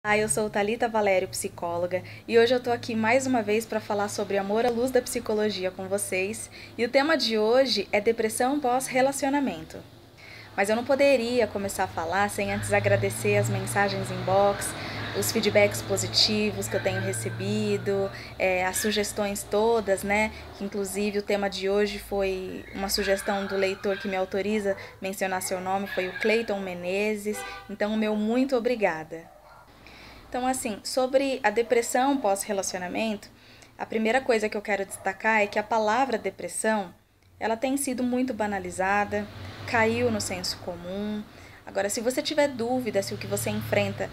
Eu sou Thalita Valério, psicóloga, e hoje eu tô aqui mais uma vez para falar sobre amor à luz da psicologia com vocês. E o tema de hoje é depressão pós-relacionamento. Mas eu não poderia começar a falar sem antes agradecer as mensagens inbox, os feedbacks positivos que eu tenho recebido, as sugestões todas, né? Que inclusive o tema de hoje foi uma sugestão do leitor que me autoriza mencionar seu nome, foi o Cleiton Menezes. Então, o meu muito obrigada. Então, assim, sobre a depressão pós-relacionamento, a primeira coisa que eu quero destacar é que a palavra depressão, ela tem sido muito banalizada, caiu no senso comum. Agora, se você tiver dúvida se o que você enfrenta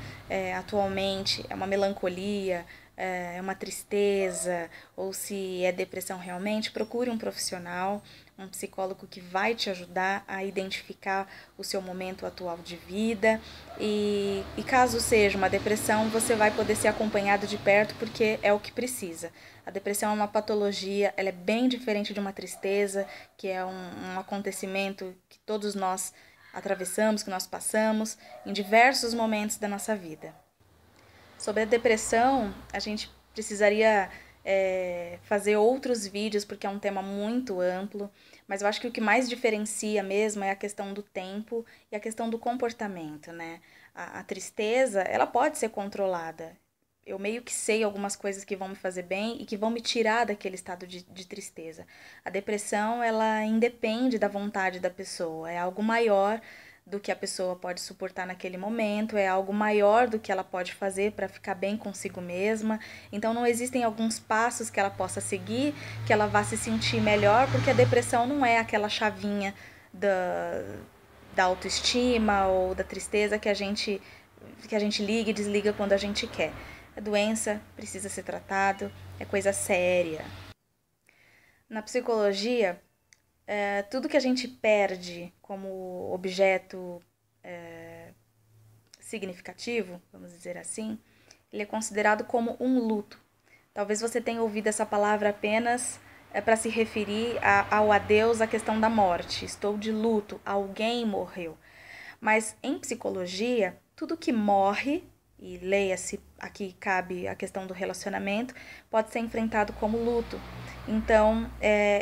atualmente é uma melancolia, é uma tristeza ou se é depressão realmente, procure um profissional, um psicólogo que vai te ajudar a identificar o seu momento atual de vida e caso seja uma depressão, você vai poder ser acompanhado de perto porque é o que precisa. A depressão é uma patologia, ela é bem diferente de uma tristeza, que é um acontecimento que todos nós atravessamos, que nós passamos em diversos momentos da nossa vida. Sobre a depressão, a gente precisaria fazer outros vídeos, porque é um tema muito amplo, mas eu acho que o que mais diferencia mesmo é a questão do tempo e a questão do comportamento, né? A tristeza, ela pode ser controlada. Eu meio que sei algumas coisas que vão me fazer bem e que vão me tirar daquele estado de tristeza. A depressão, ela independe da vontade da pessoa, é algo maior do que a pessoa pode suportar naquele momento, é algo maior do que ela pode fazer para ficar bem consigo mesma. Então não existem alguns passos que ela possa seguir, que ela vá se sentir melhor, porque a depressão não é aquela chavinha da autoestima ou da tristeza que a gente liga e desliga quando a gente quer. A doença precisa ser tratado, é coisa séria. Na psicologia, tudo que a gente perde como objeto significativo, vamos dizer assim, ele é considerado como um luto. Talvez você tenha ouvido essa palavra apenas para se referir ao adeus à questão da morte. Estou de luto, alguém morreu. Mas em psicologia, tudo que morre, e leia-se, aqui cabe a questão do relacionamento, pode ser enfrentado como luto. Então,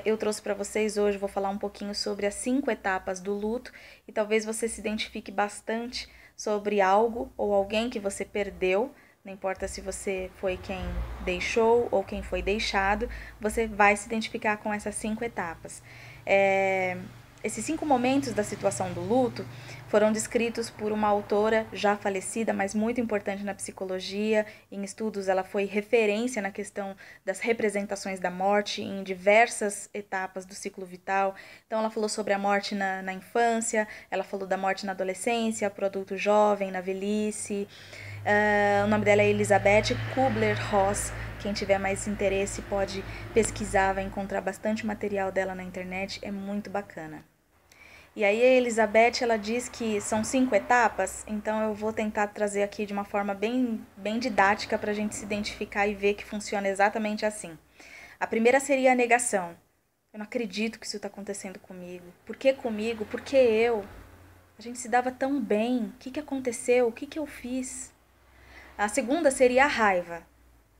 eu trouxe para vocês hoje, vou falar um pouquinho sobre as 5 etapas do luto e talvez você se identifique bastante sobre algo ou alguém que você perdeu. Não importa se você foi quem deixou ou quem foi deixado, você vai se identificar com essas 5 etapas. Esses 5 momentos da situação do luto foram descritos por uma autora já falecida, mas muito importante na psicologia. Em estudos, ela foi referência na questão das representações da morte em diversas etapas do ciclo vital. Então, ela falou sobre a morte na infância, ela falou da morte na adolescência, para o adulto jovem, na velhice. O nome dela é Elizabeth Kubler-Ross. Quem tiver mais interesse pode pesquisar, vai encontrar bastante material dela na internet, é muito bacana. E aí a Elizabeth, ela diz que são 5 etapas, então eu vou tentar trazer aqui de uma forma bem didática para a gente se identificar e ver que funciona exatamente assim. A primeira seria a negação. Eu não acredito que isso está acontecendo comigo. Por que comigo? Por que eu? A gente se dava tão bem. O que aconteceu? O que eu fiz? A segunda seria a raiva.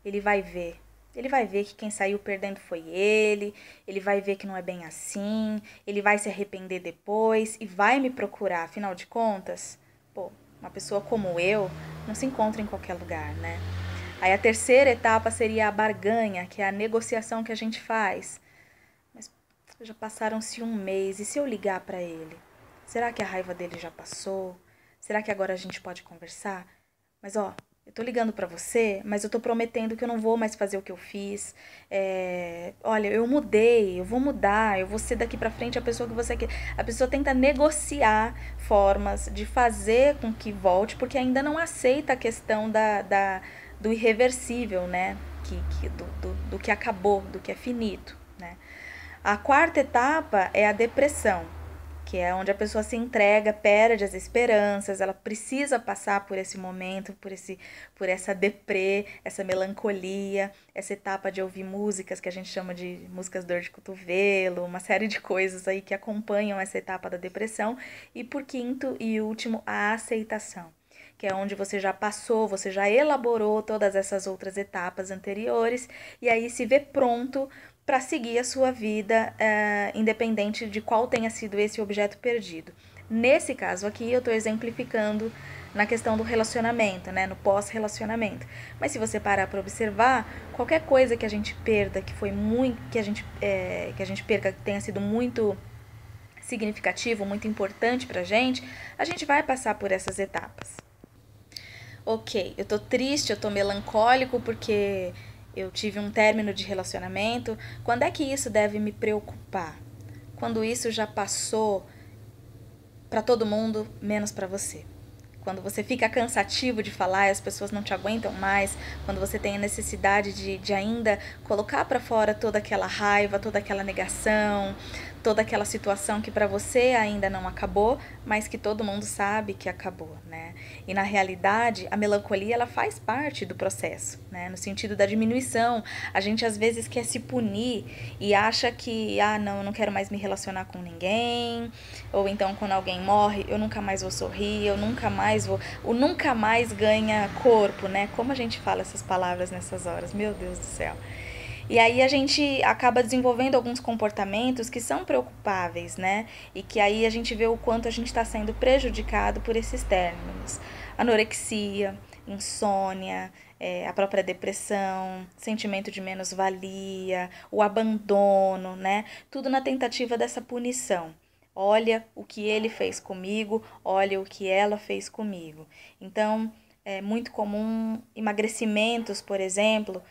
Ele vai ver. Ele vai ver que quem saiu perdendo foi ele vai ver que não é bem assim, ele vai se arrepender depois e vai me procurar. Afinal de contas, pô, uma pessoa como eu não se encontra em qualquer lugar, né? Aí a terceira etapa seria a barganha, que é a negociação que a gente faz. Mas já passaram-se um mês, e se eu ligar para ele? Será que a raiva dele já passou? Será que agora a gente pode conversar? Mas ó, eu tô ligando pra você, mas eu tô prometendo que eu não vou mais fazer o que eu fiz. Olha, eu mudei, eu vou mudar, eu vou ser daqui pra frente a pessoa que você quer. A pessoa tenta negociar formas de fazer com que volte, porque ainda não aceita a questão do irreversível, né? Do que acabou, do que é finito, né? A quarta etapa é a depressão, que é onde a pessoa se entrega, perde as esperanças, ela precisa passar por esse momento, por essa deprê, essa melancolia, essa etapa de ouvir músicas que a gente chama de músicas dor de cotovelo, uma série de coisas aí que acompanham essa etapa da depressão. E por quinto e último, a aceitação, que é onde você já passou, você já elaborou todas essas outras etapas anteriores, e aí se vê pronto para seguir a sua vida, independente de qual tenha sido esse objeto perdido. Nesse caso aqui, eu estou exemplificando na questão do relacionamento, né, no pós-relacionamento. Mas se você parar para observar, qualquer coisa que a gente perda, que foi muito, que a gente perca, que tenha sido muito significativo, muito importante pra gente, a gente vai passar por essas etapas. Ok, eu tô triste, eu tô melancólico porque eu tive um término de relacionamento. Quando é que isso deve me preocupar? Quando isso já passou para todo mundo, menos para você. Quando você fica cansativo de falar e as pessoas não te aguentam mais, quando você tem a necessidade de ainda colocar para fora toda aquela raiva, toda aquela negação, toda aquela situação que para você ainda não acabou, mas que todo mundo sabe que acabou, né? E na realidade, a melancolia ela faz parte do processo, né? No sentido da diminuição. A gente às vezes quer se punir e acha que, não, eu não quero mais me relacionar com ninguém, ou então quando alguém morre, eu nunca mais vou sorrir, eu nunca mais vou... O nunca mais ganha corpo, né? Como a gente fala essas palavras nessas horas? Meu Deus do céu. E aí a gente acaba desenvolvendo alguns comportamentos que são preocupáveis, né? E que aí a gente vê o quanto a gente está sendo prejudicado por esses términos. Anorexia, insônia, a própria depressão, sentimento de menos-valia, o abandono, né? Tudo na tentativa dessa punição. Olha o que ele fez comigo, olha o que ela fez comigo. Então, é muito comum emagrecimentos, por exemplo,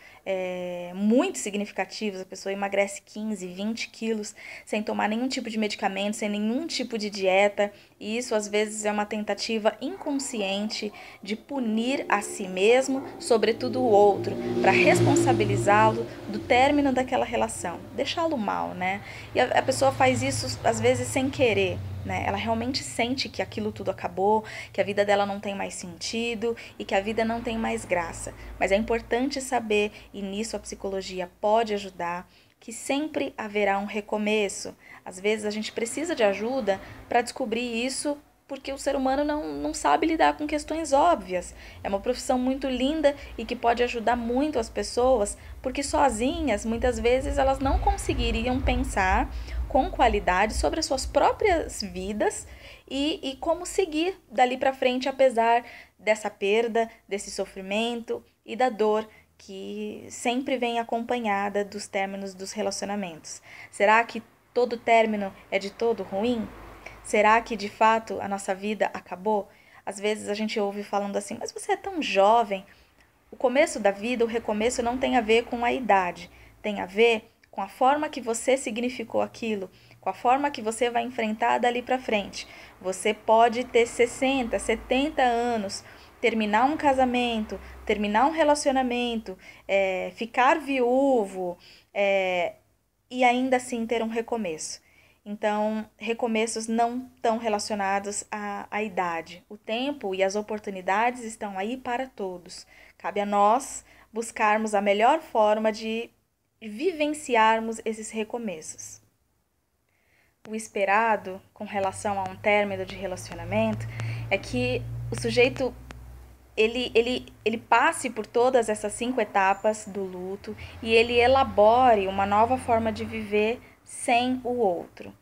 muito significativos. A pessoa emagrece 15, 20 quilos sem tomar nenhum tipo de medicamento, sem nenhum tipo de dieta. E isso, às vezes, é uma tentativa inconsciente de punir a si mesmo, sobretudo o outro, para responsabilizá-lo do término daquela relação, deixá-lo mal, né? E a pessoa faz isso, às vezes, sem querer. Né? Ela realmente sente que aquilo tudo acabou, que a vida dela não tem mais sentido e que a vida não tem mais graça. Mas é importante saber, e nisso a psicologia pode ajudar, que sempre haverá um recomeço. Às vezes a gente precisa de ajuda para descobrir isso, porque o ser humano não sabe lidar com questões óbvias. É uma profissão muito linda e que pode ajudar muito as pessoas, porque sozinhas, muitas vezes, elas não conseguiriam pensar com qualidade sobre as suas próprias vidas e como seguir dali para frente, apesar dessa perda, desse sofrimento e da dor que sempre vem acompanhada dos términos dos relacionamentos. Será que todo término é de todo ruim? Será que de fato a nossa vida acabou? Às vezes a gente ouve falando assim, mas você é tão jovem. O começo da vida, o recomeço não tem a ver com a idade, tem a ver com a forma que você significou aquilo, com a forma que você vai enfrentar dali para frente. Você pode ter 60, 70 anos, terminar um casamento, terminar um relacionamento, ficar viúvo, e ainda assim ter um recomeço. Então, recomeços não estão relacionados à idade. O tempo e as oportunidades estão aí para todos. Cabe a nós buscarmos a melhor forma de vivenciarmos esses recomeços. O esperado com relação a um término de relacionamento é que o sujeito ele passe por todas essas 5 etapas do luto e ele elabore uma nova forma de viver sem o outro.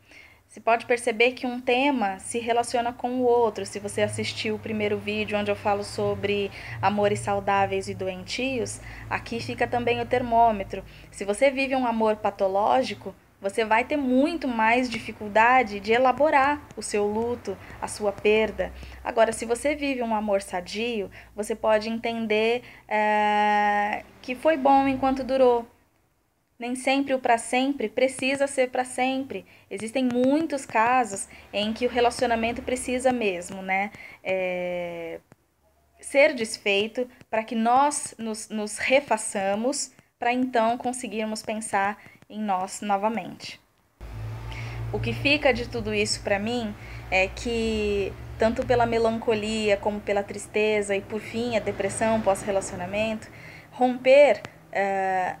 Você pode perceber que um tema se relaciona com o outro. Se você assistiu o primeiro vídeo onde eu falo sobre amores saudáveis e doentios, aqui fica também o termômetro. Se você vive um amor patológico, você vai ter muito mais dificuldade de elaborar o seu luto, a sua perda. Agora, se você vive um amor sadio, você pode entender que foi bom enquanto durou. Nem sempre o para sempre precisa ser para sempre. Existem muitos casos em que o relacionamento precisa mesmo, né? Ser desfeito para que nós nos refaçamos para então conseguirmos pensar em nós novamente. O que fica de tudo isso para mim é que, tanto pela melancolia como pela tristeza e, por fim, a depressão pós-relacionamento, romper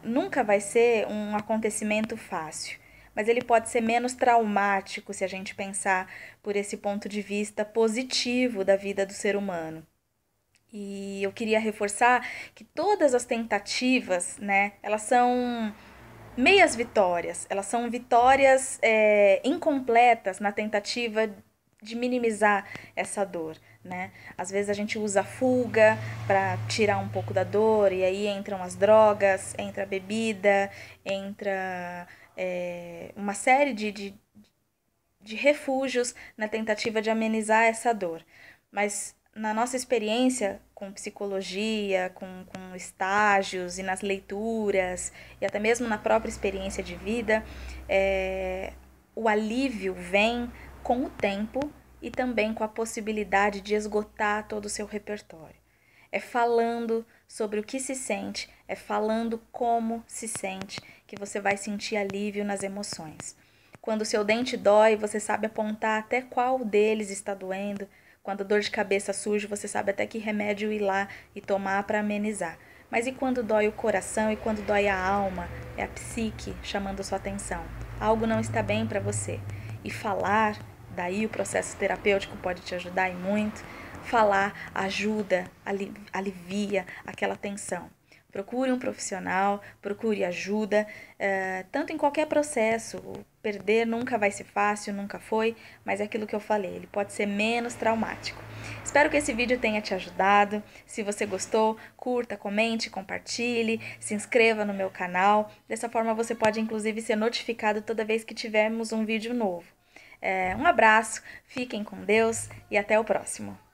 nunca vai ser um acontecimento fácil, mas ele pode ser menos traumático se a gente pensar por esse ponto de vista positivo da vida do ser humano. E eu queria reforçar que todas as tentativas, né, elas são meias vitórias, elas são vitórias incompletas na tentativa de minimizar essa dor, né? Às vezes a gente usa a fuga para tirar um pouco da dor, e aí entram as drogas, entra a bebida, entra uma série de refúgios na tentativa de amenizar essa dor. Mas na nossa experiência com psicologia, com estágios e nas leituras, e até mesmo na própria experiência de vida, o alívio vem com o tempo e também com a possibilidade de esgotar todo o seu repertório. É falando sobre o que se sente, é falando como se sente, que você vai sentir alívio nas emoções. Quando o seu dente dói, você sabe apontar até qual deles está doendo. Quando a dor de cabeça surge, você sabe até que remédio ir lá e tomar para amenizar. Mas e quando dói o coração e quando dói a alma? É a psique chamando a sua atenção. Algo não está bem para você. E falar, daí o processo terapêutico pode te ajudar e muito. Falar ajuda, alivia aquela tensão. Procure um profissional, procure ajuda, tanto em qualquer processo. Perder nunca vai ser fácil, nunca foi, mas é aquilo que eu falei, ele pode ser menos traumático. Espero que esse vídeo tenha te ajudado. Se você gostou, curta, comente, compartilhe, se inscreva no meu canal. Dessa forma você pode inclusive ser notificado toda vez que tivermos um vídeo novo. Um abraço, fiquem com Deus e até o próximo.